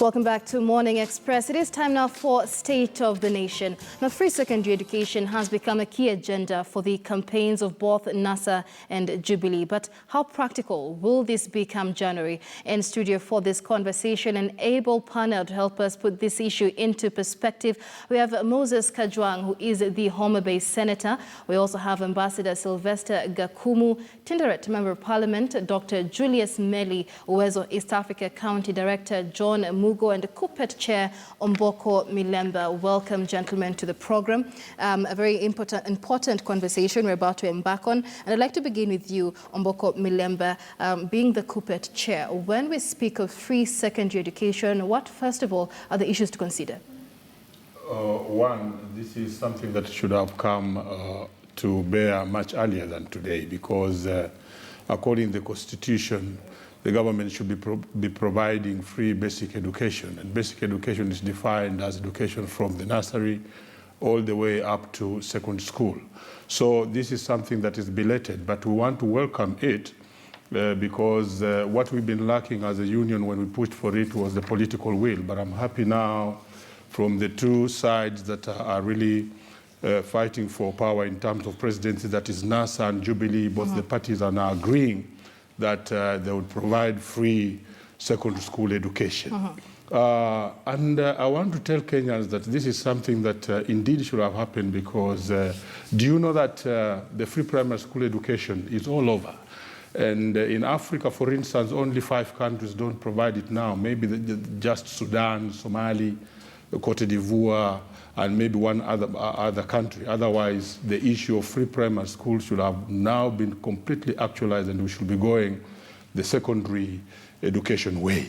Welcome back to Morning Express. It is time now for State of the Nation. Now, free secondary education has become a key agenda for the campaigns of both NASA and Jubilee. But how practical will this become January? In studio for this conversation, an able panel to help us put this issue into perspective. We have Moses Kajwang, who is the Homa Bay Senator. We also have Ambassador Sylvester Gakumu, Tinderet Member of Parliament, Dr. Julius Meli, Uwezo East Africa County Director John Mugo, and the Kupet Chair Omboko Milemba. Welcome, gentlemen, to the program. A very important conversation we're about to embark on. And I'd like to begin with you, Omboko Milemba, being the Kupet Chair. When we speak of free secondary education, what, first of all, are the issues to consider? One, this is something that should have come to bear much earlier than today, because according to the Constitution, the government should be providing free basic education. And basic education is defined as education from the nursery all the way up to secondary school. So this is something that is belated, but we want to welcome it because what we've been lacking as a union when we pushed for it was the political will. But I'm happy now from the two sides that are really fighting for power in terms of presidency, that is NASA and Jubilee, both the parties are now agreeing that they would provide free secondary school education. And I want to tell Kenyans that this is something that indeed should have happened, because do you know that the free primary school education is all over? And in Africa, for instance, only 5 countries don't provide it now. Maybe just Sudan, Somali, Cote d'Ivoire, and maybe one other country. Otherwise, the issue of free primary school should have now been completely actualized, and we should be going the secondary education way.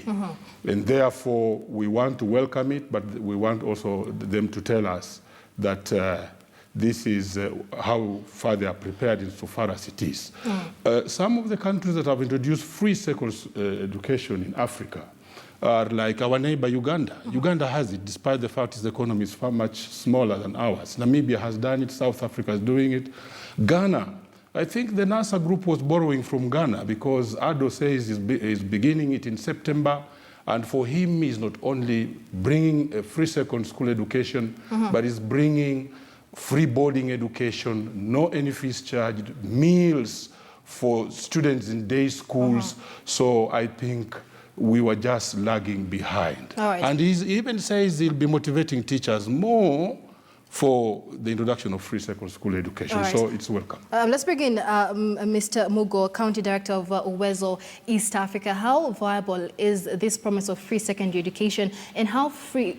And therefore, we want to welcome it, but we want also them to tell us that this is how far they are prepared insofar as it is. Some of the countries that have introduced free secondary education in Africa are like our neighbor Uganda. Uganda has it, despite the fact its economy is far much smaller than ours. Namibia has done it, South Africa is doing it. Ghana, I think the NASA group was borrowing from Ghana, because Ado says he's beginning it in September, and for him he's not only bringing a free secondary school education, but he's bringing free boarding education, no any fees charged, meals for students in day schools. So I think we were just lagging behind. And he even says he'll be motivating teachers more for the introduction of free secondary school education. So it's welcome. Let's bring in Mr. Mugo, County Director of Uwezo East Africa. How viable is this promise of free secondary education, and how free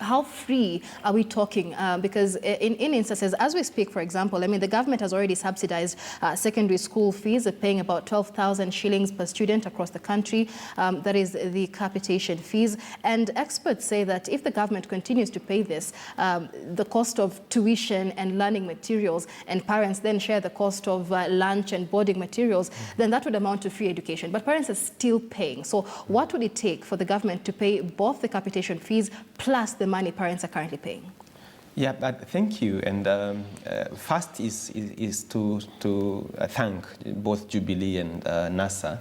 are we talking? Because in instances, as we speak, for example, I mean, the government has already subsidized secondary school fees, paying about 12,000 shillings per student across the country. That is the capitation fees. And experts say that if the government continues to pay this, the cost of tuition and learning materials, and parents then share the cost of lunch and boarding materials, then that would amount to free education. But parents are still paying. So what would it take for the government to pay both the capitation fees plus the money parents are currently paying? Yeah, but thank you. And first is to thank both Jubilee and NASA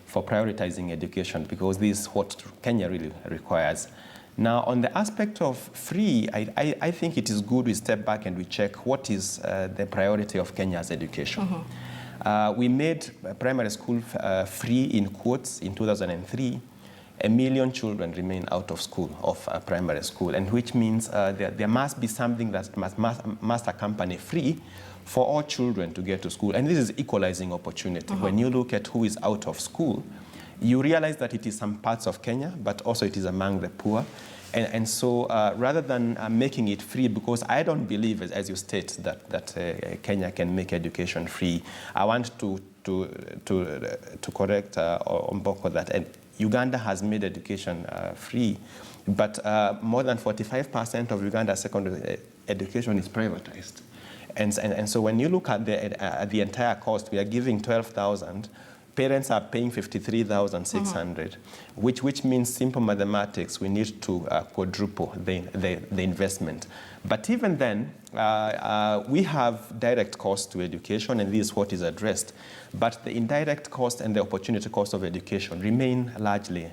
for prioritizing education, because this is what Kenya really requires. Now, on the aspect of free, I think it is good we step back and we check what is the priority of Kenya's education. We made primary school free in quotes in 2003. 1 million children remain out of school, of primary school, and which means there must be something that must accompany free for all children to get to school. And this is equalizing opportunity. When you look at who is out of school, you realize that it is some parts of Kenya, but also it is among the poor. And so rather than making it free, because I don't believe, as you state, that Kenya can make education free, I want to correct Omboko that Uganda has made education free, but more than 45% of Uganda's secondary education is privatized. And so when you look at the entire cost, we are giving 12,000. Parents are paying 53,600, which means simple mathematics. We need to quadruple the investment. But even then, we have direct cost to education, and this is what is addressed. But the indirect cost and the opportunity cost of education remain largely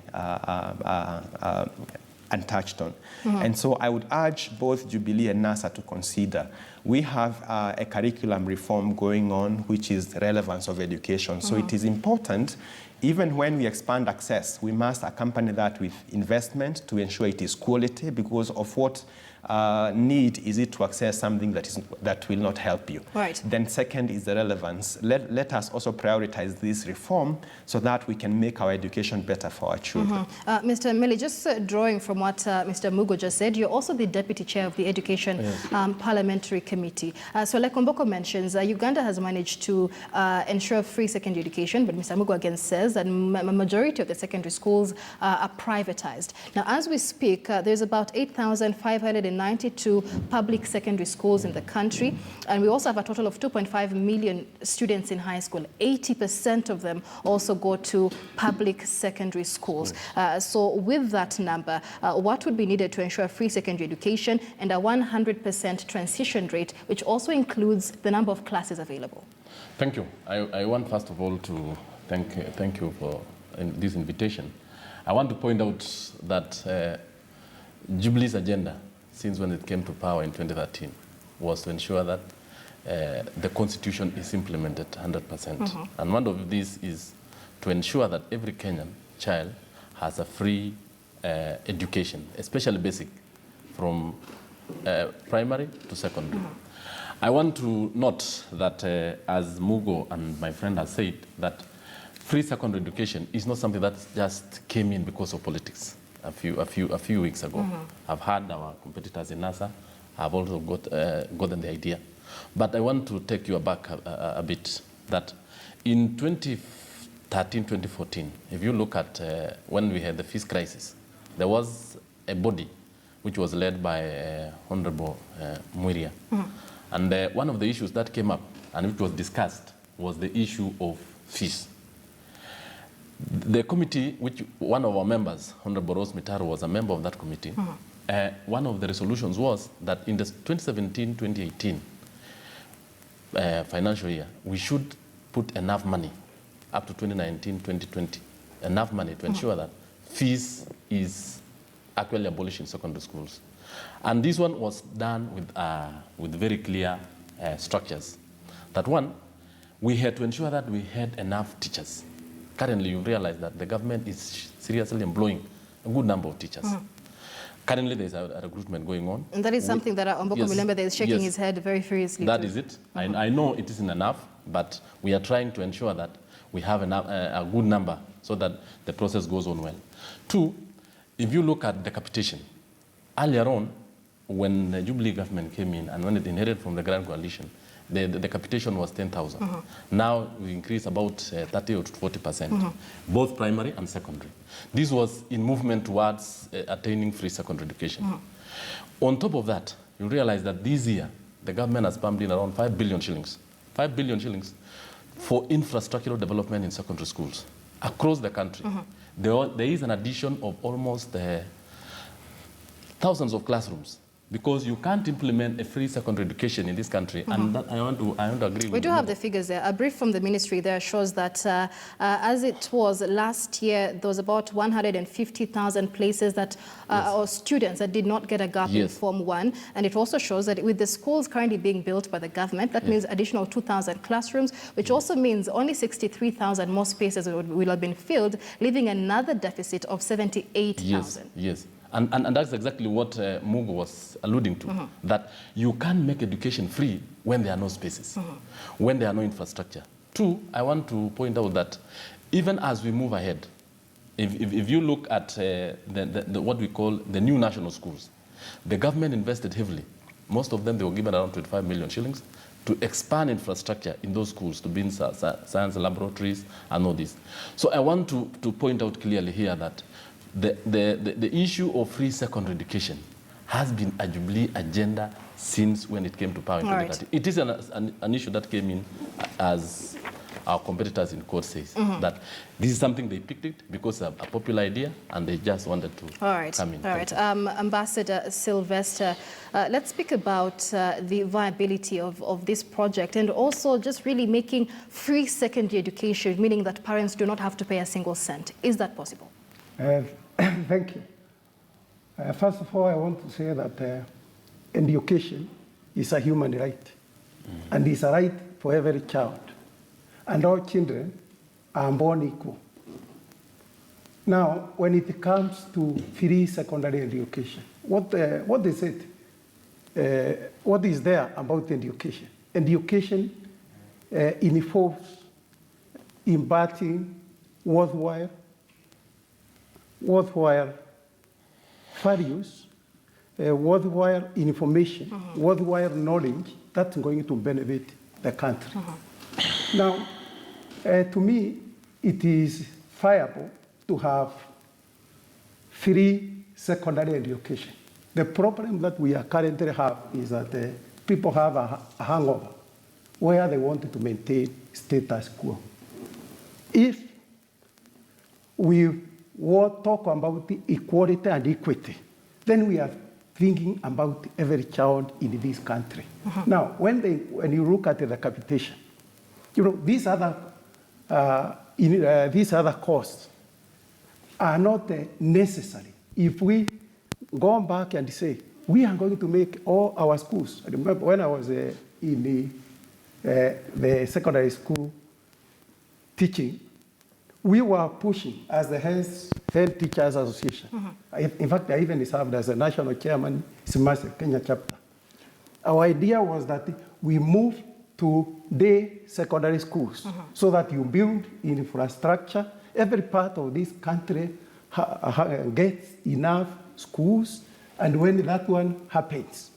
untouched on. And so I would urge both Jubilee and NASA to consider. We have a curriculum reform going on, which is relevance of education. So it is important, even when we expand access, we must accompany that with investment to ensure it is quality, because of what need is it to access something that will not help you. Right. Then second is the relevance. Let us also prioritize this reform so that we can make our education better for our children. Mr. Mili, just drawing from what Mr. Mugo just said, you're also the Deputy Chair of the Education Parliamentary Committee. So like Omboko mentions, Uganda has managed to ensure free secondary education, but Mr. Mugo again says that a majority of the secondary schools are privatized. Now, as we speak, there's about 8,592 public secondary schools in the country, and we also have a total of 2.5 million students in high school. 80% of them also go to public secondary schools. So with that number, what would be needed to ensure free secondary education and a 100% transition rate, which also includes the number of classes available? Thank you. I want first of all to thank you for this invitation. I want to point out that Jubilee's agenda, since when it came to power in 2013, was to ensure that the Constitution is implemented 100%. And one of these is to ensure that every Kenyan child has a free education, especially basic, from primary to secondary. I want to note that, as Mugo and my friend has said, that free secondary education is not something that just came in because of politics. A few weeks ago, I've heard our competitors in NASA have also gotten the idea. But I want to take you back a bit, that in 2013, 2014, if you look at when we had the fees crisis, there was a body which was led by Honorable Mwiria. And one of the issues that came up and which was discussed was the issue of fees. The committee, which one of our members, Honorable Rose Mitaro, was a member of that committee, one of the resolutions was that in the 2017-2018 financial year, we should put enough money up to 2019-2020, enough money to ensure that fees is actually abolished in secondary schools. And this one was done with very clear structures. That one, we had to ensure that we had enough teachers. Currently, you realize that the government is seriously employing a good number of teachers. Currently, there's a recruitment going on. And that is something that Omboko Mulembe is shaking his head very furiously. That is it. I know it isn't enough, but we are trying to ensure that we have a good number so that the process goes on well. Two, if you look at the capitation, earlier on, when the Jubilee government came in and when it inherited from the Grand Coalition, the capitation was 10,000. Now we increased about 30 or 40%, both primary and secondary. This was in movement towards attaining free secondary education. On top of that, you realize that this year, the government has pumped in around 5 billion shillings. 5 billion shillings for infrastructural development in secondary schools across the country. There is an addition of almost thousands of classrooms, because you can't implement a free secondary education in this country, and that I want to agree with. We do have the figures there. A brief from the ministry there shows that as it was last year, there was about 150,000 places that or students that did not get a gap in Form 1, and it also shows that with the schools currently being built by the government, that means additional 2,000 classrooms, which also means only 63,000 more spaces will have been filled, leaving another deficit of 78,000. Yes. And that's exactly what Mugo was alluding to, that you can't make education free when there are no spaces, when there are no infrastructure. Two, I want to point out that even as we move ahead, if you look at what we call the new national schools, the government invested heavily. Most of them, they were given around 25 million shillings to expand infrastructure in those schools, to build science laboratories and all this. So I want to point out clearly here that the issue of free secondary education has been a Jubilee agenda since when it came to power in 2013. It is an issue that came in, as our competitors in court says, that this is something they picked it because of a popular idea and they just wanted to come in. All right. Ambassador Sylvester, let's speak about the viability of this project and also just really making free secondary education, meaning that parents do not have to pay a single cent. Is that possible? Thank you. First of all, I want to say that education is a human right, and it's a right for every child. And all children are born equal. Now, when it comes to free secondary education, what is it? What is there about education? Education involves imparting worthwhile values, worthwhile information, worthwhile knowledge that's going to benefit the country. Now, to me, it is viable to have free secondary education. The problem that we are currently have is that people have a hangover where they want to maintain status quo. If we talk about equality and equity, then we are thinking about every child in this country. Now, when you look at the capitation, these other costs are not necessary. If we go back and say, we are going to make all our schools. I remember when I was in the secondary school teaching, we were pushing as the Head Teachers Association. In fact, I even served as a national chairman, Simasa Kenya chapter. Our idea was that we move to day secondary schools so that you build infrastructure. Every part of this country gets enough schools, and when that one happens,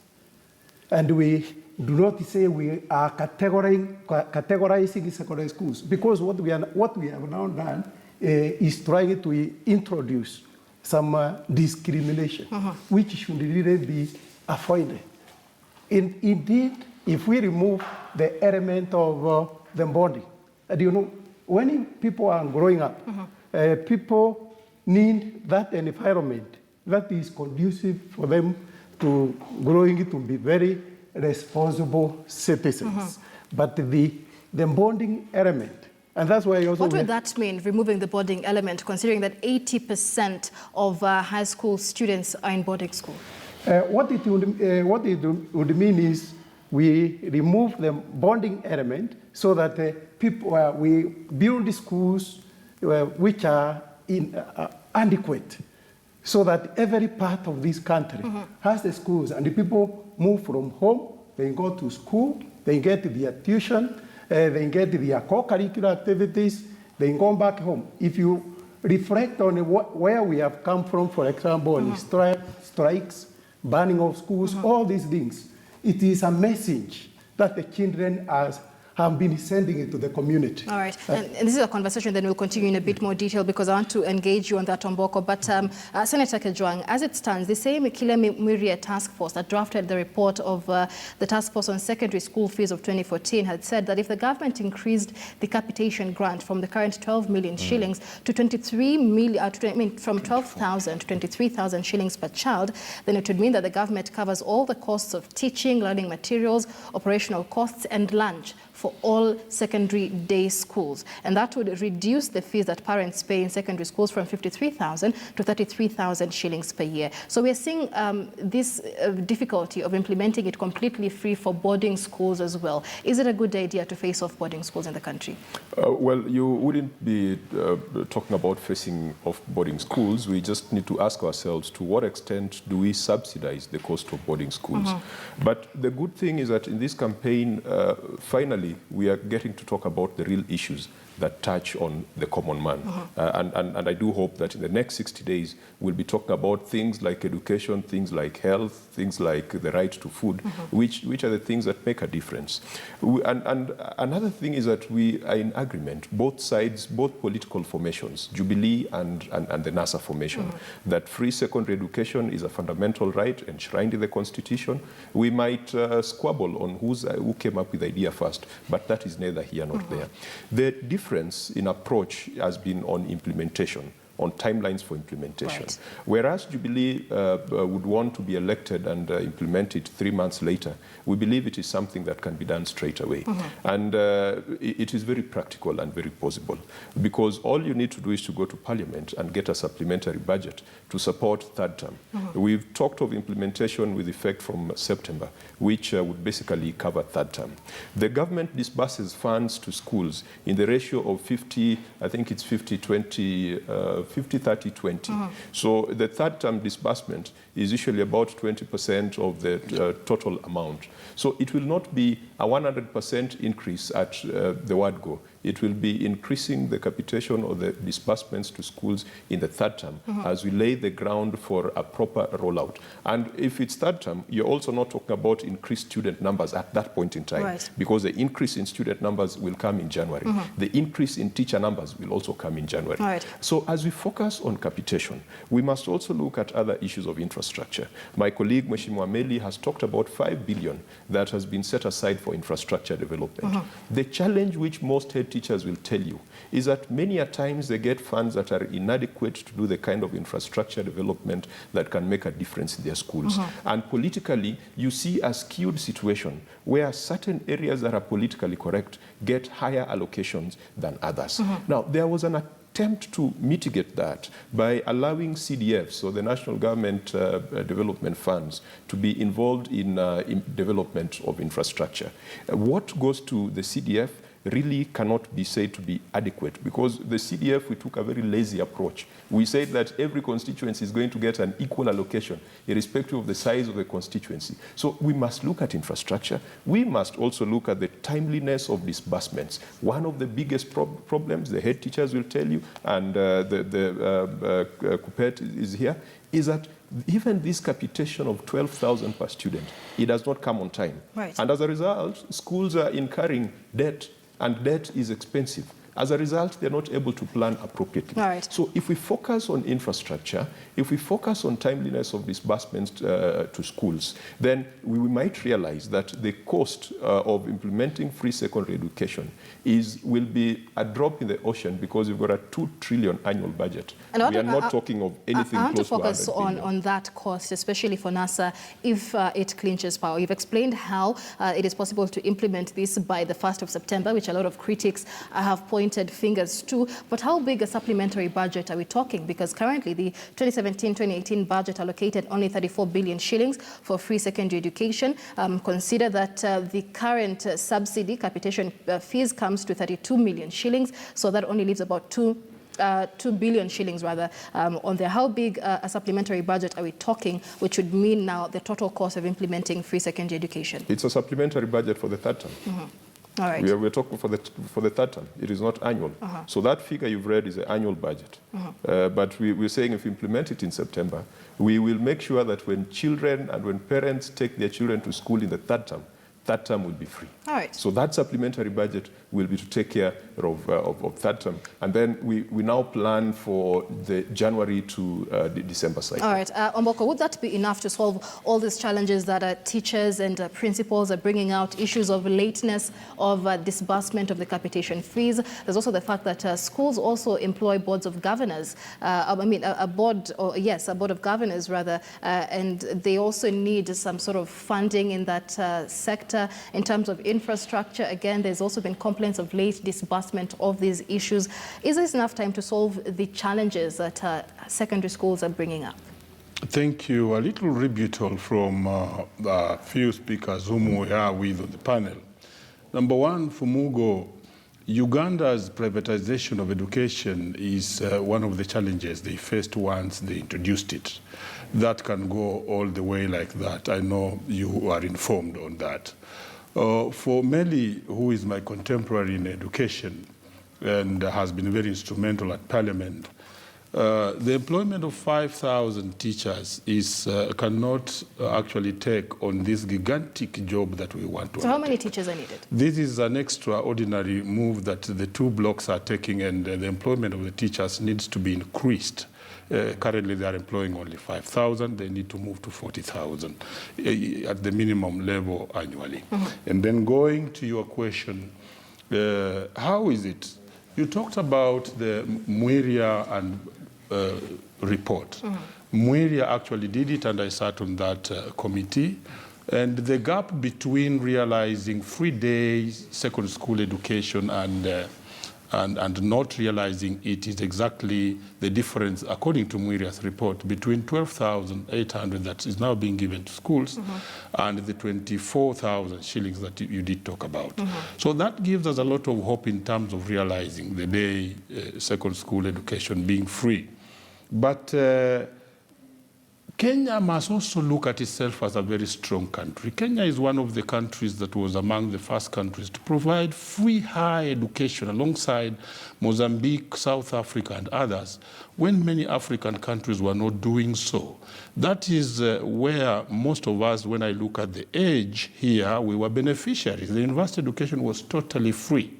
and we do not say we are categorizing secondary schools, because what we have now done is trying to introduce some discrimination, which should really be avoided. Indeed, if we remove the element of the body, and when people are growing up, people need that environment that is conducive for them to growing to be very responsible citizens. But the bonding element, and that's why also... What would that mean, removing the boarding element, considering that 80% of high school students are in boarding school? What it would mean is we remove the bonding element so that people, we build schools which are adequate, so that every part of this country has the schools, and the people move from home, they go to school, they get their tuition, they get their co-curricular activities, they go back home. If you reflect on where we have come from, for example, on strikes, burning of schools, all these things, it is a message that the children have been sending it to the community. All right, and this is a conversation that we'll continue in a bit more detail because I want to engage you on that, Omboko. But Senator Kajwang, as it stands, the same Kile Mwiria task force that drafted the report of the task force on secondary school fees of 2014 had said that if the government increased the capitation grant from the current 12 million shillings to 23 million, from 12,000 to 23,000 shillings per child, then it would mean that the government covers all the costs of teaching, learning materials, operational costs, and lunch for all secondary day schools. And that would reduce the fees that parents pay in secondary schools from 53,000 to 33,000 shillings per year. So we're seeing this difficulty of implementing it completely free for boarding schools as well. Is it a good idea to face off boarding schools in the country? Well, you wouldn't be talking about facing off boarding schools. We just need to ask ourselves, to what extent do we subsidize the cost of boarding schools? But the good thing is that in this campaign, finally, we are getting to talk about the real issues that touch on the common man. And I do hope that in the next 60 days, we'll be talking about things like education, things like health, things like the right to food, which are the things that make a difference. And another thing is that we are in agreement, both sides, both political formations, Jubilee and the NASA formation, that free secondary education is a fundamental right enshrined in the Constitution. We might squabble on who came up with the idea first, but that is neither here nor there. The difference in approach has been on implementation. on timelines for implementation. Right. Whereas Jubilee would want to be elected and implement it 3 months later, we believe it is something that can be done straight away. And it is very practical and very possible, because all you need to do is to go to Parliament and get a supplementary budget to support third term. We've talked of implementation with effect from September, which would basically cover third term. The government disburses funds to schools in the ratio of 50, I think it's 50-20, 50-30-20. So the third term disbursement is usually about 20% of the total amount. So it will not be a 100% increase at the word go. It will be increasing the capitation or the disbursements to schools in the third term as we lay the ground for a proper rollout. And if it's third term, you're also not talking about increased student numbers at that point in time, because the increase in student numbers will come in January. The increase in teacher numbers will also come in January. So as we focus on capitation, we must also look at other issues of infrastructure. My colleague, Mheshimiwa Meli, has talked about 5 billion that has been set aside for infrastructure development. The challenge which most head teachers will tell you is that many a times they get funds that are inadequate to do the kind of infrastructure development that can make a difference in their schools. And politically, you see a skewed situation where certain areas that are politically correct get higher allocations than others. Now, there was an attempt to mitigate that by allowing CDFs, so the National Government Development Funds, to be involved in development of infrastructure. What goes to the CDF really cannot be said to be adequate, because the CDF, we took a very lazy approach. We said that every constituency is going to get an equal allocation, irrespective of the size of the constituency. So we must look at infrastructure. We must also look at the timeliness of disbursements. One of the biggest problems, the head teachers will tell you, and Kupet is here, is that even this capitation of 12,000 per student, it does not come on time. And as a result, schools are incurring debt, and debt is expensive. As a result, they're not able to plan appropriately. So if we focus on infrastructure, if we focus on timeliness of disbursements to schools, then we might realize that the cost of implementing free secondary education will be a drop in the ocean, because we've got a 2 trillion annual budget. And we are not talking of anything close to 100 billion. I want to focus on that cost, especially for NASA, if it clinches power. You've explained how it is possible to implement this by the 1st of September, which a lot of critics have pointed fingers to. But how big a supplementary budget are we talking? Because currently the 2017-2018 budget allocated only 34 billion shillings for free secondary education. Consider that the current subsidy capitation fees comes to 32 million shillings. So that only leaves about 2 billion shillings rather on there. How big a supplementary budget are we talking, which would mean now the total cost of implementing free secondary education? It's a supplementary budget for the third term. All right. We're talking for the third term. It is not annual. So that figure you've read is an annual budget. But we're saying if we implement it in September, we will make sure that when children and when parents take their children to school in the third term will be free. All right. So that supplementary budget will be to take care of third term. And then we now plan for the January to December cycle. All right. Omboko, would that be enough to solve all these challenges that teachers and principals are bringing out, issues of lateness of disbursement of the capitation fees? There's also the fact that schools also employ boards of governors. A board of governors rather, and they also need some sort of funding in that sector. In terms of infrastructure, again, there's also been complaints of late disbursement of these issues. Is this enough time to solve the challenges that secondary schools are bringing up? Thank you. A little rebuttal from a few speakers whom we are with on the panel. Number one, for Mugo, Uganda's privatization of education is one of the challenges they faced once they introduced it. That can go all the way like that. I know you are informed on that. For Meli, who is my contemporary in education and has been very instrumental at Parliament, the employment of 5,000 teachers cannot actually take on this gigantic job that we want to. So how many teachers are needed? This is an extraordinary move that the two blocks are taking, and the employment of the teachers needs to be increased. Currently, they are employing only 5,000. They need to move to 40,000 at the minimum level annually. And then going to your question, how is it? You talked about the Mwiria and report. Muiria actually did it, and I sat on that committee. And the gap between realizing free-day secondary school education and not realizing it is exactly the difference, according to Muiria's report, between 12,800 that is now being given to schools and the 24,000 shillings that you did talk about. So that gives us a lot of hope in terms of realizing the day secondary school education being free. But Kenya must also look at itself as a very strong country. Kenya is one of the countries that was among the first countries to provide free higher education alongside Mozambique, South Africa, and others, when many African countries were not doing so. That is where most of us, when I look at the age here, we were beneficiaries. The university education was totally free.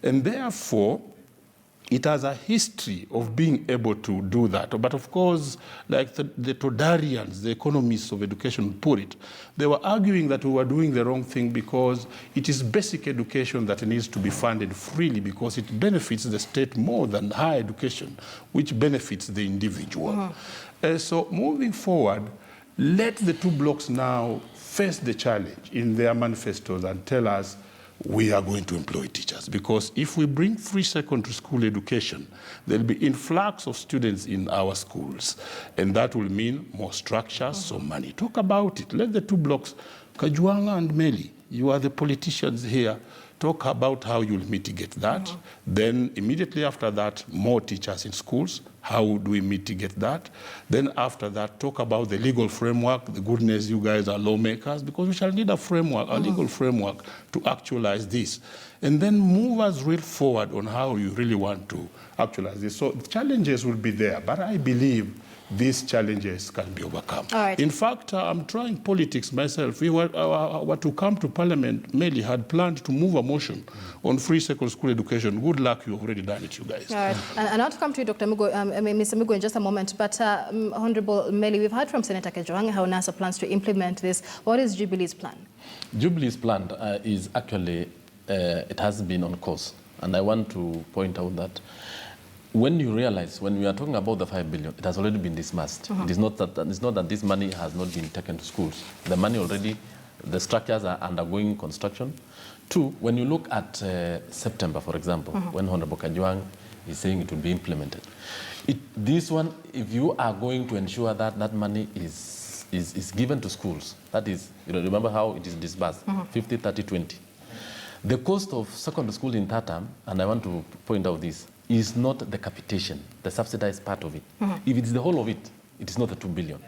And therefore, it has a history of being able to do that. But of course, like the Todarians, the economists of education put it, they were arguing that we were doing the wrong thing because it is basic education that needs to be funded freely because it benefits the state more than higher education, which benefits the individual. So moving forward, let the two blocs now face the challenge in their manifestos and tell us we are going to employ teachers, because if we bring free secondary school education, there'll be influx of students in our schools, and that will mean more structures, so money. Talk about it. Let the two blocks, Kajwanga and Meli, you are the politicians here, talk about how you'll mitigate that. Then immediately after that, more teachers in schools. How do we mitigate that? Then after that, talk about the legal framework. The goodness, you guys are lawmakers, because we shall need a framework, a legal framework to actualize this. And then move us real forward on how you really want to actualize this. So the challenges will be there, but I believe these challenges can be overcome. All right. In fact, I'm trying politics myself. We were to come to Parliament, Meli had planned to move a motion on free secondary school education. Good luck, you've already done it, you guys. All right. And I'll come to you, Dr. Mugo, Mr. Mugo, in just a moment. But Honorable Meli, we've heard from Senator Kajwanga how NASA plans to implement this. What is Jubilee's plan? Jubilee's plan is actually, it has been on course. And I want to point out that when you realize, when we are talking about the 5 billion, it has already been disbursed. It is not that this money has not been taken to schools. The money already, the structures are undergoing construction. Two, when you look at September, for example, when Honorable Kajwang is saying it will be implemented, this one, if you are going to ensure that that money is given to schools, that is, remember how it is disbursed, 50, 30, 20. The cost of secondary school in third term, and I want to point out this, is not the capitation, the subsidized part of it. If it's the whole of it, it is not the 2 billion.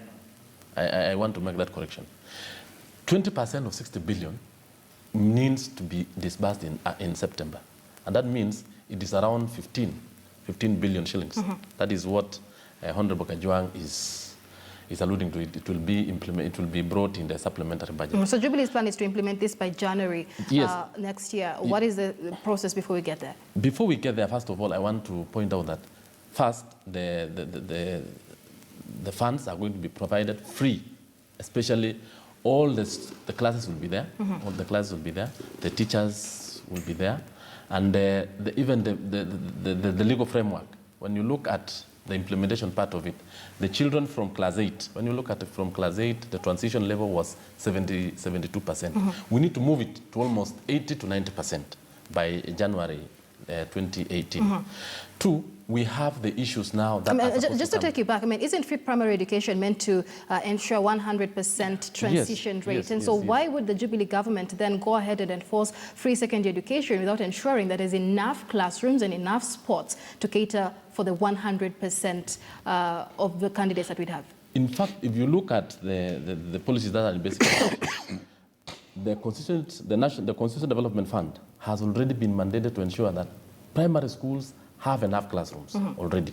I want to make that correction. 20% of 60 billion needs to be disbursed in September. And that means it is around 15 billion shillings. That is what Honorable Kajwang is alluding to. It will be brought in the supplementary budget. So Jubilee's plan is to implement this by January next year. What is the process before we get there? Before we get there, first of all, I want to point out that first, the funds are going to be provided free, especially all the classes will be there. All the classes will be there. The teachers will be there, and even the legal framework. When you look at the implementation part of it, the children from class 8, when you look at it from class 8, the transition level was 72%. We need to move it to almost 80 to 90% by January 2018. Two, we have the issues now that just to take you back, isn't free primary education meant to ensure 100% transition rate? And so why would the Jubilee government then go ahead and enforce free secondary education without ensuring that there's enough classrooms and enough spots to cater for the 100% of the candidates that we'd have? In fact, if you look at the policies that are basically the Constitutional Development Fund has already been mandated to ensure that primary schools have enough classrooms already.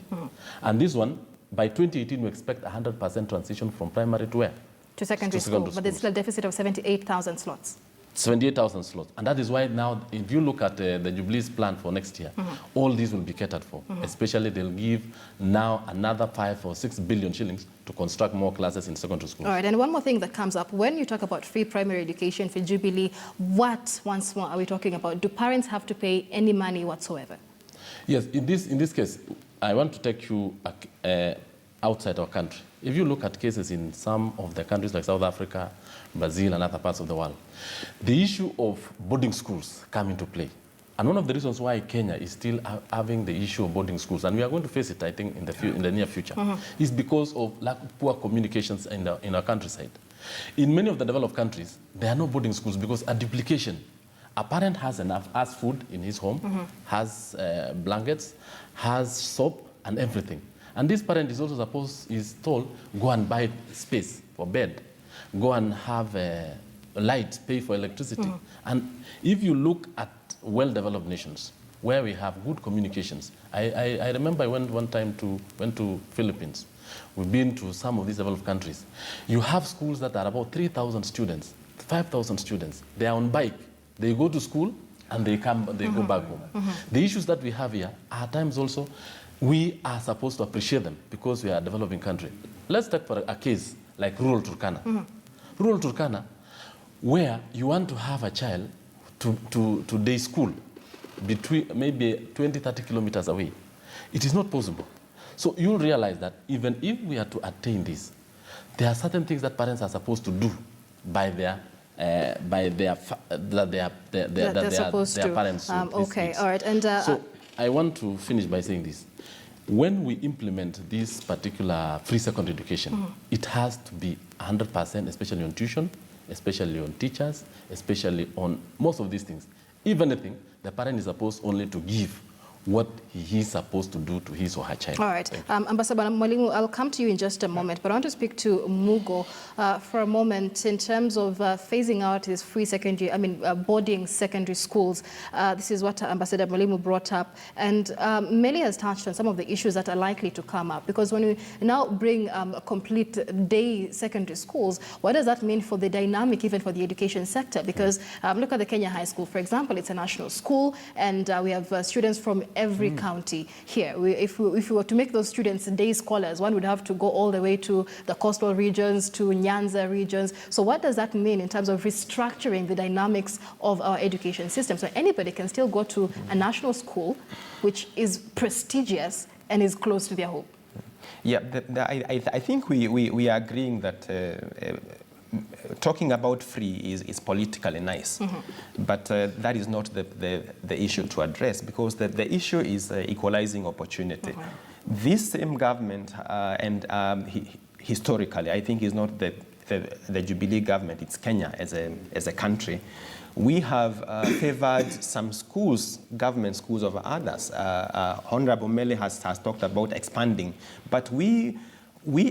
And this one, by 2018, we expect 100% transition from primary to where? To secondary school, but there's still a deficit of 78,000 slots. 78,000 slots. And that is why now, if you look at the Jubilee's plan for next year, all these will be catered for. Especially they'll give now another 5 or 6 billion shillings to construct more classes in secondary schools. All right, and one more thing that comes up, when you talk about free primary education for Jubilee, what, once more, are we talking about? Do parents have to pay any money whatsoever? Yes, in this case, I want to take you outside our country. If you look at cases in some of the countries like South Africa, Brazil, and other parts of the world, the issue of boarding schools come into play. And one of the reasons why Kenya is still having the issue of boarding schools, and we are going to face it, I think, in the near future, is because of poor communications in our countryside. In many of the developed countries, there are no boarding schools because a duplication. A parent has food in his home, has blankets, has soap, and everything. And this parent is also told, go and buy space for bed, go and have light, pay for electricity. And if you look at well-developed nations where we have good communications, I remember I went one time went to Philippines. We've been to some of these developed countries. You have schools that are about 3,000 students, 5,000 students. They are on bike. They go to school and they go back home. The issues that we have here, at times also, we are supposed to appreciate them because we are a developing country. Let's take for a case like rural Turkana. Rural Turkana, where you want to have a child to day school between maybe 20, 30 kilometers away. It is not possible. So you'll realize that even if we are to attain this, there are certain things that parents are supposed to do by their parents. Okay, all right. And so I want to finish by saying this. When we implement this particular free secondary education, it has to be 100%, especially on tuition, especially on teachers, especially on most of these things. If anything, the parent is supposed only to give what he is supposed to do to his or her child. All right. Ambassador Mwalimu, I'll come to you in just a moment, but I want to speak to Mugo for a moment in terms of phasing out these free secondary, boarding secondary schools. This is what Ambassador Mwalimu brought up, and Meli has touched on some of the issues that are likely to come up, because when we now bring complete day secondary schools, what does that mean for the dynamic, even for the education sector? Because look at the Kenya High School, for example. It's a national school, and we have students from every county here. If we were to make those students day scholars, one would have to go all the way to the coastal regions, to Nyanza regions. So what does that mean in terms of restructuring the dynamics of our education system? So anybody can still go to a national school, which is prestigious and is close to their home. Yeah, I think we are agreeing that talking about free is politically nice, but that is not the issue to address, because the issue is equalizing opportunity. This same government, historically, I think is not the Jubilee government, it's Kenya as a country. We have favored some schools, government schools, over others. Honorable Mele has talked about expanding, but we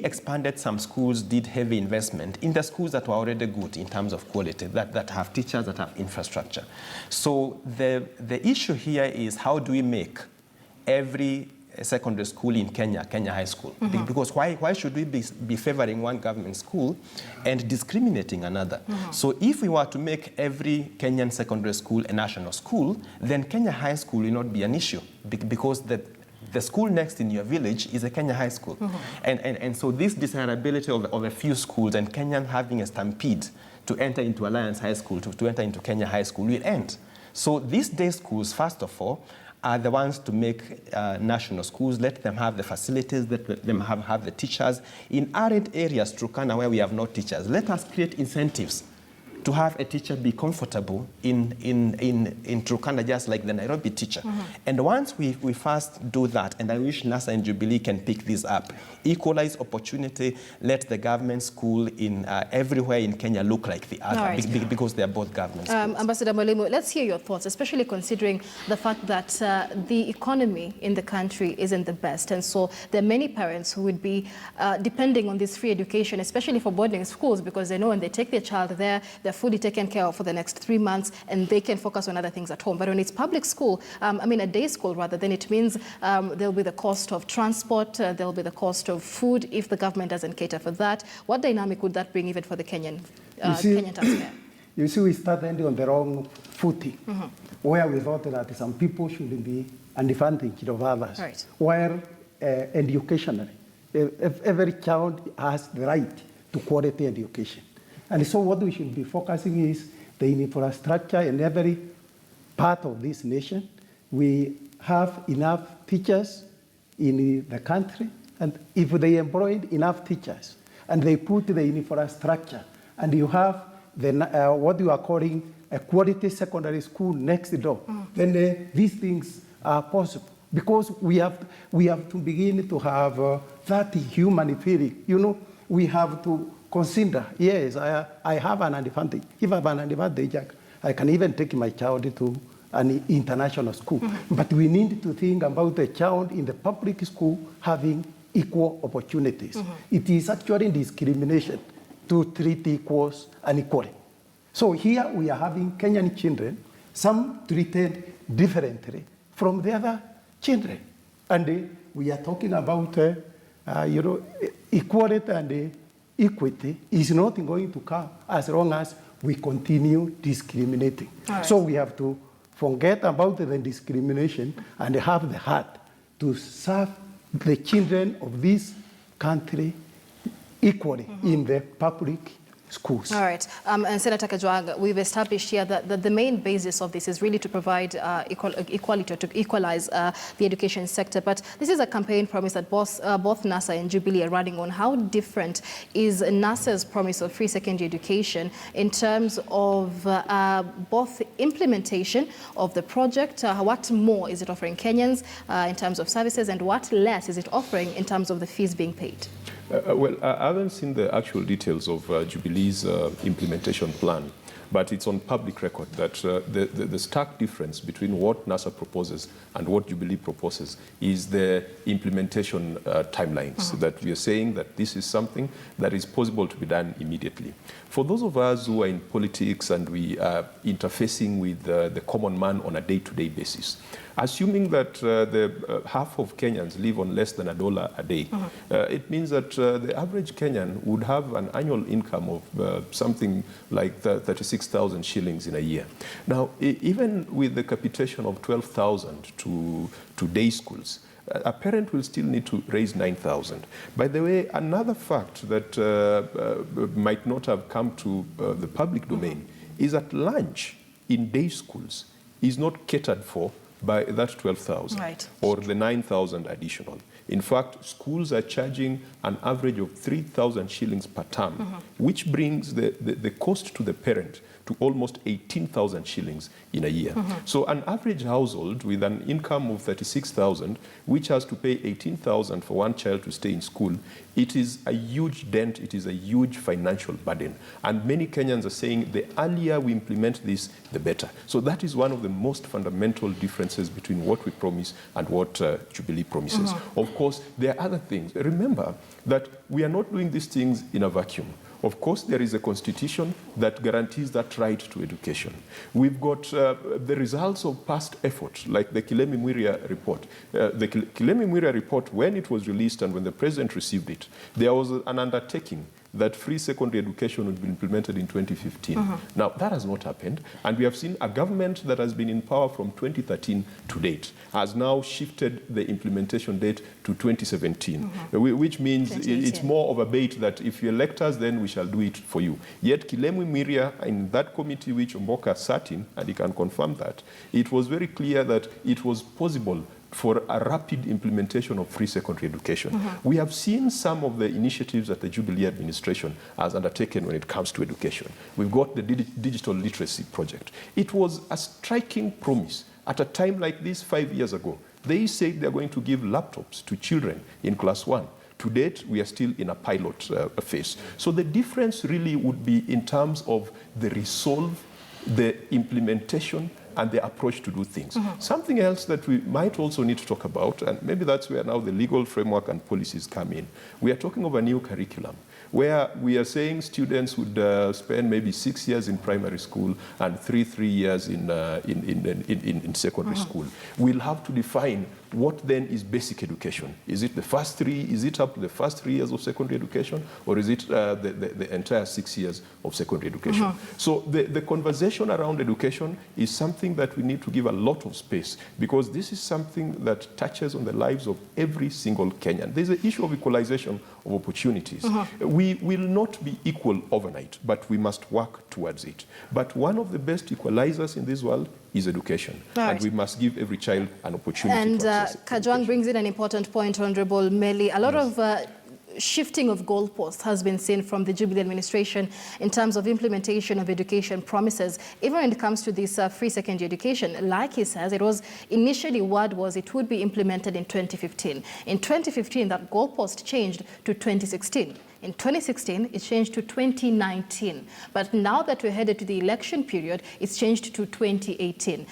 expanded some schools, did heavy investment in the schools that were already good in terms of quality, that have teachers, that have infrastructure. So the issue here is, how do we make every secondary school in Kenya High School? Because why should we be favoring one government school and discriminating another? So if we were to make every Kenyan secondary school a national school, then Kenya High School will not be an issue, because the school next in your village is a Kenya High School. And so this desirability of a few schools, and Kenyan having a stampede to enter into Alliance High School, to enter into Kenya High School, will end. So these day schools, first of all, are the ones to make national schools. Let them have the facilities, let them have the teachers. In arid areas, Turkana, where we have no teachers, let us create incentives to have a teacher be comfortable in Turkana, just like the Nairobi teacher. And once we first do that, and I wish NASA and Jubilee can pick this up, equalize opportunity, let the government school in everywhere in Kenya look like the other, because they are both government schools. Ambassador Mwalimu, let's hear your thoughts, especially considering the fact that the economy in the country isn't the best, and so there are many parents who would be depending on this free education, especially for boarding schools, because they know when they take their child there, they're fully taken care of for the next 3 months, and they can focus on other things at home. But when it's public school, a day school rather, then it means there'll be the cost of transport, there'll be the cost of food if the government doesn't cater for that. What dynamic would that bring even for the Kenyan taxpayer? You see, we started on the wrong footing, where we thought that some people should be an advantage of others, where educationally, every child has the right to quality education. And so what we should be focusing is the infrastructure in every part of this nation. We have enough teachers in the country, and if they employed enough teachers, and they put the infrastructure, and you have the, what you are calling a quality secondary school next door, then these things are possible. Because we have to begin to have that human feeling. You know, we have to consider, yes, I have an advantage. If I have an advantage, I can even take my child to an international school. But we need to think about the child in the public school having equal opportunities. It is actually discrimination to treat equals unequally. So here we are having Kenyan children, some treated differently from the other children. And we are talking about, you know, equality and equity is not going to come as long as we continue discriminating. Right. So we have to forget about the discrimination and have the heart to serve the children of this country equally in the public schools. All right. And Senator Kajwang, we've established here that the main basis of this is really to provide equality, to equalize the education sector. But this is a campaign promise that both NASA and Jubilee are running on. How different is NASA's promise of free secondary education in terms of both implementation of the project? What more is it offering Kenyans in terms of services, and what less is it offering in terms of the fees being paid? Well, I haven't seen the actual details of Jubilee's implementation plan, but it's on public record that the stark difference between what NASA proposes and what Jubilee proposes is the implementation timelines, that we are saying that this is something that is possible to be done immediately. For those of us who are in politics and we are interfacing with the common man on a day-to-day basis, assuming that half of Kenyans live on less than $1 a day, it means that the average Kenyan would have an annual income of something like 36,000 shillings in a year. Now, even with the capitation of 12,000 to day schools, a parent will still need to raise 9,000. By the way, another fact that might not have come to the public domain is that lunch in day schools is not catered for by that 12,000 or the 9,000 additional. In fact, schools are charging an average of 3,000 shillings per term, which brings the cost to the parent to almost 18,000 shillings in a year. So an average household with an income of 36,000, which has to pay 18,000 for one child to stay in school, it is a huge dent, it is a huge financial burden. And many Kenyans are saying the earlier we implement this, the better. So that is one of the most fundamental differences between what we promise and what Jubilee promises. Of course, there are other things. Remember that we are not doing these things in a vacuum. Of course, there is a constitution that guarantees that right to education. We've got the results of past effort, like the Kilemi Mwiria report. The Kilemi Mwiria report, when it was released and when the president received it, there was an undertaking that free secondary education would be implemented in 2015. Now, that has not happened, and we have seen a government that has been in power from 2013 to date has now shifted the implementation date to 2017, which means it's more of a bait that if you elect us, then we shall do it for you. Yet Kilemi Mwiria, in that committee which Mboka sat in, and he can confirm that, it was very clear that it was possible for a rapid implementation of free secondary education. We have seen some of the initiatives that the Jubilee administration has undertaken when it comes to education. We've got the digital literacy project. It was a striking promise at a time like this 5 years ago. They said they're going to give laptops to children in class 1. To date, we are still in a pilot phase. So the difference really would be in terms of the resolve, the implementation, and the approach to do things. Something else that we might also need to talk about, and maybe that's where now the legal framework and policies come in. We are talking of a new curriculum where we are saying students would spend maybe 6 years in primary school and three years in secondary school. We'll have to define what then is basic education. Is it the first 3? Is it up to the first 3 years of secondary education, or is it the entire 6 years of secondary education? So the conversation around education is something that we need to give a lot of space, because this is something that touches on the lives of every single Kenyan. There's an issue of equalization of opportunities. We will not be equal overnight, but we must work towards it. But one of the best equalizers in this world is education. Right. And we must give every child an opportunity and to access Kajwang brings in an important point, Honorable Meli. A lot of shifting of goalposts has been seen from the Jubilee administration in terms of implementation of education promises. Even when it comes to this free secondary education, like he says, it was initially word was it would be implemented in 2015. In 2015, that goalpost changed to 2016. In 2016, it changed to 2019. But now that we're headed to the election period, it's changed to 2018.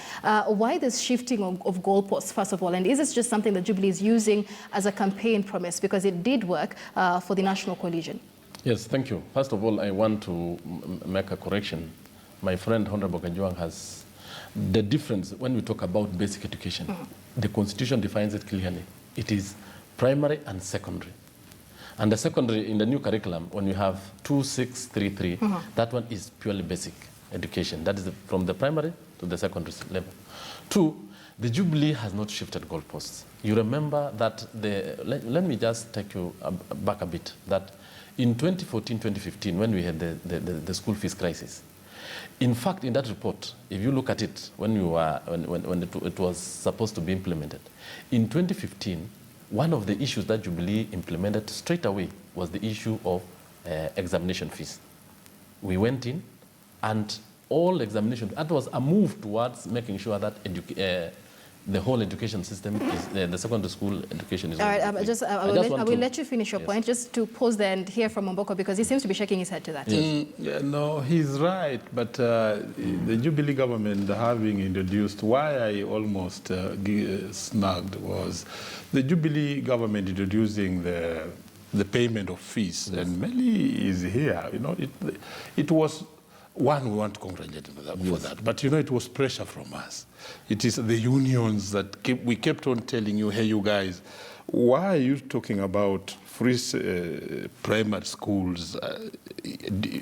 Why this shifting of goalposts, first of all? And is this just something that Jubilee is using as a campaign promise? Because it did work for the National Coalition. Yes, thank you. First of all, I want to make a correction. My friend, Honorable Kajwang, has the difference when we talk about basic education. The Constitution defines it clearly. It is primary and secondary. And the secondary, in the new curriculum, when you have 2633, that one is purely basic education. That is from the primary to the secondary level. 2, the Jubilee has not shifted goalposts. You remember that let me just take you back a bit, that in 2014-2015, when we had the school fees crisis, in fact, in that report, if you look at it, when it was supposed to be implemented, in 2015, one of the issues that Jubilee implemented straight away was the issue of examination fees. We went in, and all examination, that was a move towards making sure that the whole education system, the secondary school education is... All right, I will let you finish your point, just to pause there and hear from Mboko, because he seems to be shaking his head to that. Yeah, no, he's right, but the Jubilee government having introduced, why I almost snagged was the Jubilee government introducing the payment of fees, and Meli is here. You know, it was... One, we want to congratulate them for that. But, you know, it was pressure from us. It is the unions that we kept on telling you, hey, you guys, why are you talking about free primary schools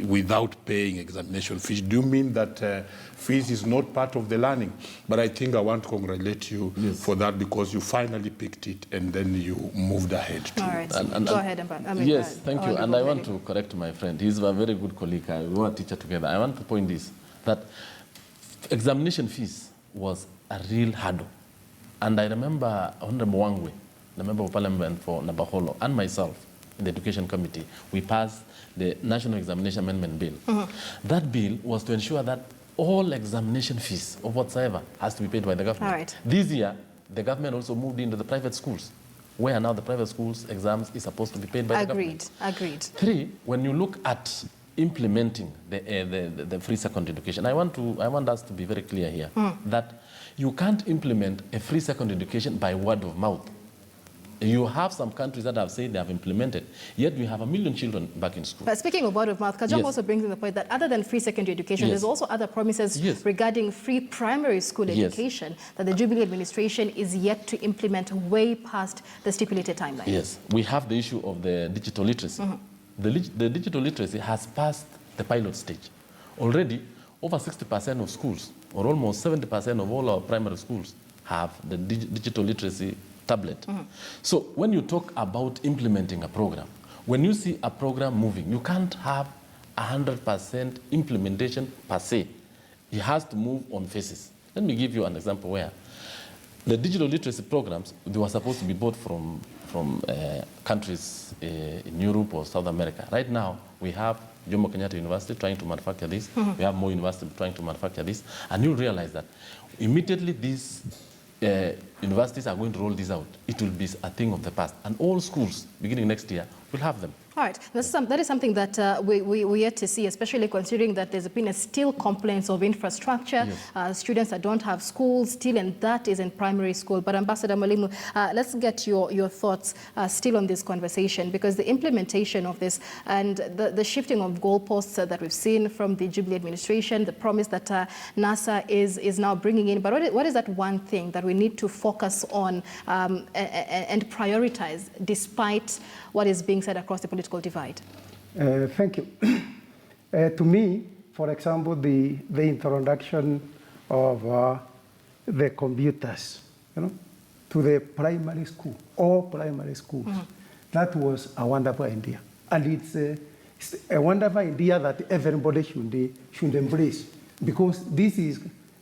without paying examination fees? Do you mean that fees is not part of the learning? But I think I want to congratulate you for that, because you finally picked it and then you moved ahead. All right. Go ahead. Yes, thank you. And I want to correct my friend. He's a very good colleague. We were a teacher together. I want to point this, that examination fees was a real hurdle. And I remember Honorable Wangwe, the Member of Parliament for Nabaholo, and myself in the Education Committee, we passed the National Examination Amendment Bill. That bill was to ensure that all examination fees of whatsoever has to be paid by the government. All right. This year, the government also moved into the private schools, where now the private schools exams is supposed to be paid by the government. Agreed. 3, when you look at implementing the free secondary education, I want us to be very clear here that you can't implement a free secondary education by word of mouth. You have some countries that have said they have implemented, yet we have 1 million children back in school. But speaking of word of mouth, Kajwang also brings in the point that other than free secondary education, there's also other promises regarding free primary school education that the Jubilee administration is yet to implement way past the stipulated timeline. Yes, we have the issue of the digital literacy. The digital literacy has passed the pilot stage. Already, over 60% of schools, or almost 70% of all our primary schools, have the digital literacy tablet. So when you talk about implementing a program, when you see a program moving, you can't have 100% implementation per se. It has to move on phases. Let me give you an example where the digital literacy programs, they were supposed to be bought from countries in Europe or South America. Right now, we have Jomo Kenyatta University trying to manufacture this. We have more universities trying to manufacture this. And you realize that immediately these universities are going to roll this out. It will be a thing of the past. And all schools, beginning next year, will have them. All right, that is something that we yet to see, especially considering that there's been still complaints of infrastructure, students that don't have schools still, and that is in primary school. But Ambassador Mwalimu, let's get your thoughts still on this conversation, because the implementation of this and the shifting of goalposts that we've seen from the Jubilee administration, the promise that NASA is now bringing in. But what is that one thing that we need to focus on and prioritize despite what is being said across the political divide? Thank you. To me, for example, the introduction of the computers, to the primary school, all primary schools, that was a wonderful idea. And it's a wonderful idea that everybody should embrace, because this is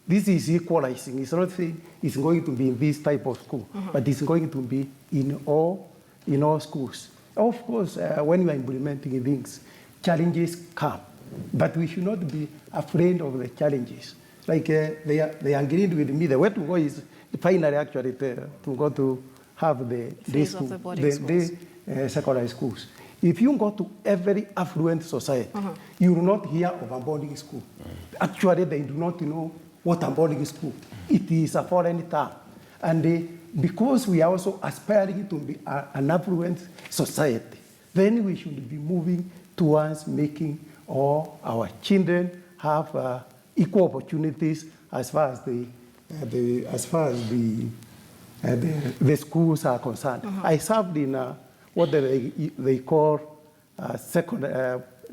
this is equalizing. It's not saying it's going to be in this type of school, but it's going to be in all schools. Of course, when you are implementing things, challenges come, but we should not be afraid of the challenges. Like they agreed with me. The way to go is finally actually to go to have the secondary schools. If you go to every affluent society, you will not hear of a boarding school. Actually, they do not know what a boarding school. It is a foreign term. And because we are also aspiring to be an affluent society, then we should be moving towards making all our children have equal opportunities as far as the schools are concerned. I served in what they call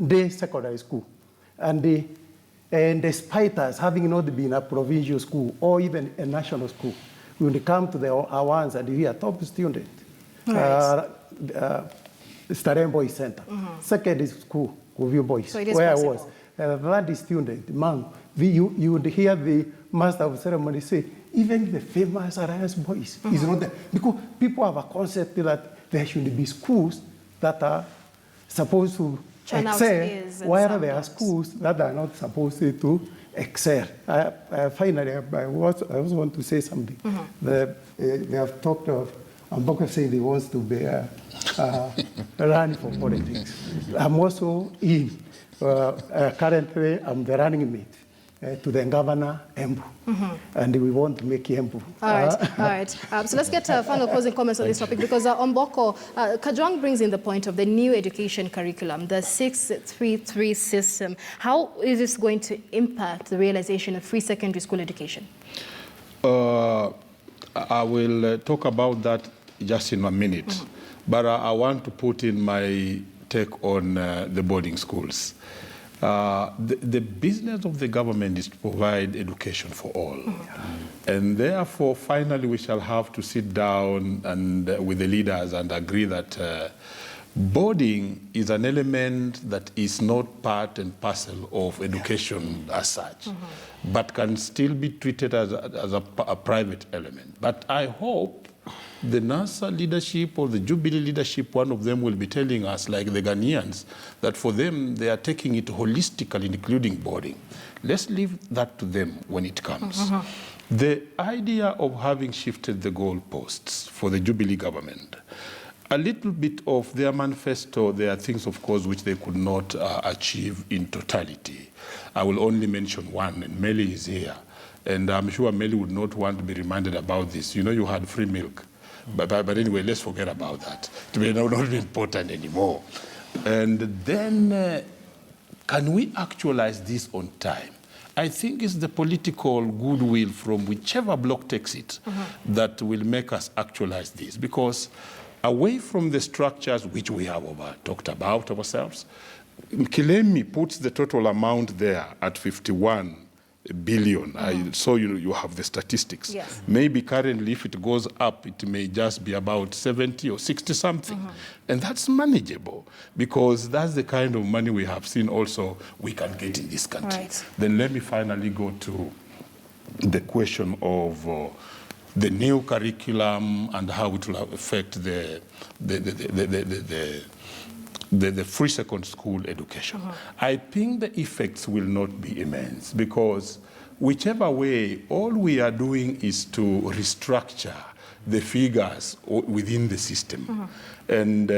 day secondary school, and despite us having not been a provincial school or even a national school, we will come to our ones and we are top student. Right. Starem Boys Center, secondary school, Kuvio Boys, so where possible. I was. That student, man, you would hear the master of ceremony say, even the famous Alliance Boys is not there. Because people have a concept that there should be schools that are supposed to excel, while there are schools that are not supposed to excel. Finally, I also want to say something. They have talked of, Mboko saying he wants to be run for politics. I'm also in, currently I'm the running mate to the governor, Embu, and we want to make Embu. All right. So let's get final closing comments on this topic, because Omboko, Kajwang brings in the point of the new education curriculum, the 633 system. How is this going to impact the realization of free secondary school education? I will talk about that just in a minute, but I want to put in my take on the boarding schools. The business of the government is to provide education for all. And therefore, finally, we shall have to sit down and with the leaders and agree that boarding is an element that is not part and parcel of education as such, but can still be treated as a private element. But I hope the NASA leadership or the Jubilee leadership, one of them will be telling us, like the Ghanaians, that for them, they are taking it holistically, including boarding. Let's leave that to them when it comes. The idea of having shifted the goalposts for the Jubilee government, a little bit of their manifesto, there are things, of course, which they could not achieve in totality. I will only mention one, and Meli is here. And I'm sure Meli would not want to be reminded about this. You know, you had free milk. But anyway, let's forget about that. It may not be important anymore. And then, can we actualize this on time? I think it's the political goodwill from whichever bloc takes it that will make us actualize this. Because away from the structures which we have talked about ourselves, Kilemi puts the total amount there at 51 billion. I saw you have the statistics. Yes. Maybe currently, if it goes up, it may just be about 70 or 60 something. And that's manageable, because that's the kind of money we have seen also we can get in this country. Right. Then let me finally go to the question of the new curriculum and how it will affect the free second school education. I think the effects will not be immense, because whichever way, all we are doing is to restructure the figures within the system. And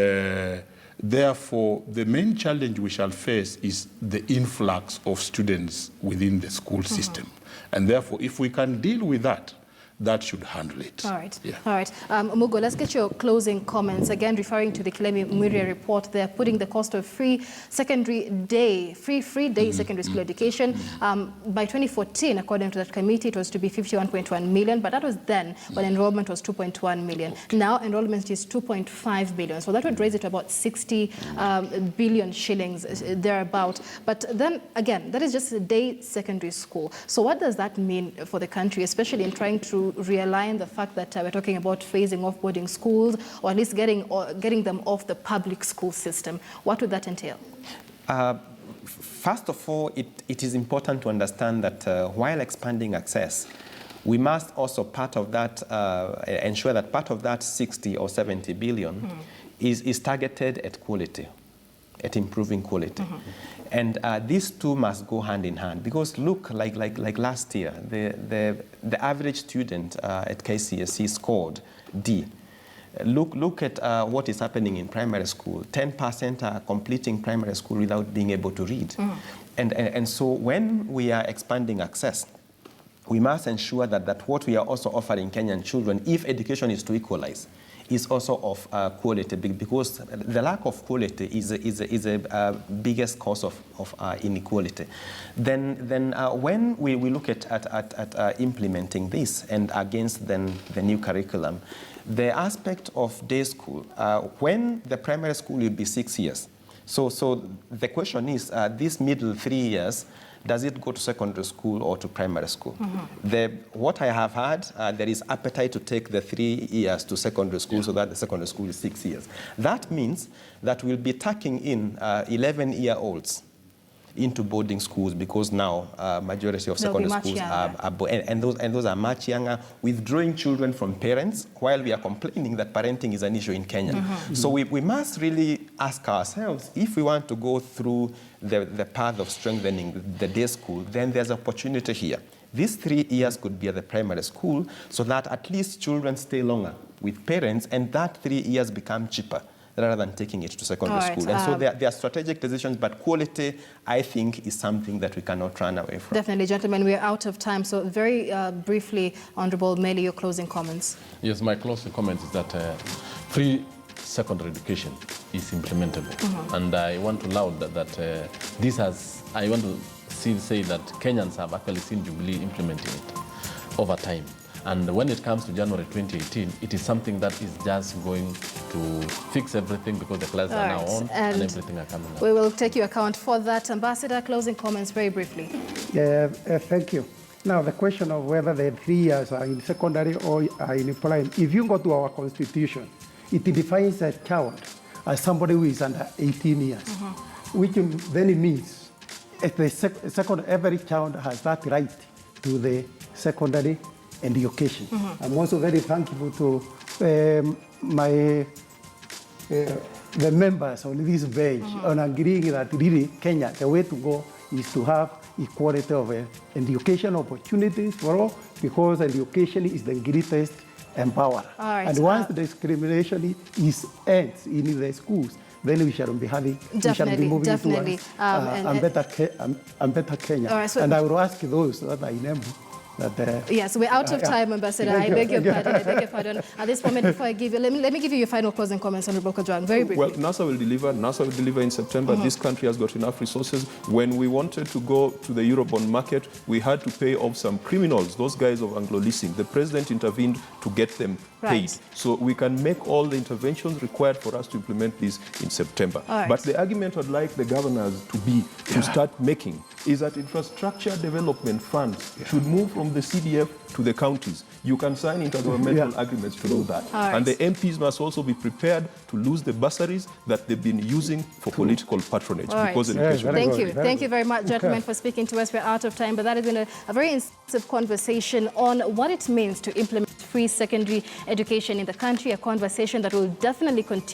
therefore, the main challenge we shall face is the influx of students within the school system. And therefore, if we can deal with that, that should handle it. All right. Yeah. All right. Mugo, let's get your closing comments. Again, referring to the Kilemi Muria report, they're putting the cost of free day secondary school education. By 2014, according to that committee, it was to be 51.1 million, but that was then when enrollment was 2.1 million. Now enrollment is 2.5 billion. So that would raise it to about 60 billion shillings thereabout. But then again, that is just a day secondary school. So what does that mean for the country, especially in trying to realign the fact that we're talking about phasing off boarding schools, or at least getting them off the public school system? What would that entail? First of all, it is important to understand that while expanding access, we must also part of that ensure that part of that 60 or 70 billion is targeted at quality, at improving quality. And these two must go hand in hand, because look, like last year, the average student at KCSE scored D. Look at what is happening in primary school. 10% are completing primary school without being able to read. And so when we are expanding access, we must ensure that what we are also offering Kenyan children, if education is to equalize, is also of quality, because the lack of quality is a biggest cause of inequality. Then when we look at implementing this and against then the new curriculum, the aspect of day school, when the primary school will be 6 years. So the question is, these middle 3 years, does it go to secondary school or to primary school? What I have heard, there is appetite to take the 3 years to secondary school, so that the secondary school is 6 years. That means that we'll be tucking in 11-year-olds into boarding schools, because now majority of secondary schools are and those are much younger, withdrawing children from parents, while we are complaining that parenting is an issue in Kenya. So we must really ask ourselves, if we want to go through the path of strengthening the day school, then there's opportunity here. These 3 years could be at the primary school, so that at least children stay longer with parents, and that 3 years become cheaper, rather than taking it to secondary school. And so there are strategic decisions, but quality, I think, is something that we cannot run away from. Definitely, gentlemen, we are out of time. So very briefly, Honorable Meli, your closing comments. Yes, my closing comment is that free secondary education is implementable. And I want to laud that I want to say that Kenyans have actually seen Jubilee implementing it over time. And when it comes to January 2018, it is something that is just going to fix everything, because the classes are now on and everything are coming up. We will take your account for that. Ambassador, closing comments very briefly. Yeah, thank you. Now, the question of whether the 3 years are in secondary or are in primary, if you go to our constitution, it defines a child as somebody who is under 18 years, which then it means every child has that right to the secondary education. I'm also very thankful to the members on this bench on agreeing that really Kenya, the way to go is to have equality of education opportunities for all, because education is the greatest empowerer. And once discrimination ends in the schools, then we shall be having, we shall be moving towards a better Kenya. And I will ask those that I know. Yes, we're out of time, Ambassador. I beg your pardon. I beg your pardon. At this moment, before I give you, let me give you your final closing comments on Honorable Kajwang, very briefly. Well, NASA will deliver in September. This country has got enough resources. When we wanted to go to the Eurobond market, we had to pay off some criminals, those guys of Anglo leasing. The president intervened to get them paid. So we can make all the interventions required for us to implement this in September. But the argument I'd like the governors to start making is that infrastructure development funds should move from the CDF to the counties. You can sign intergovernmental agreements to do that. And the MPs must also be prepared to lose the bursaries that they've been using for political patronage. Because Thank you very much, gentlemen, for speaking to us. We're out of time, but that has been a very intensive conversation on what it means to implement free secondary education in the country, a conversation that will definitely continue.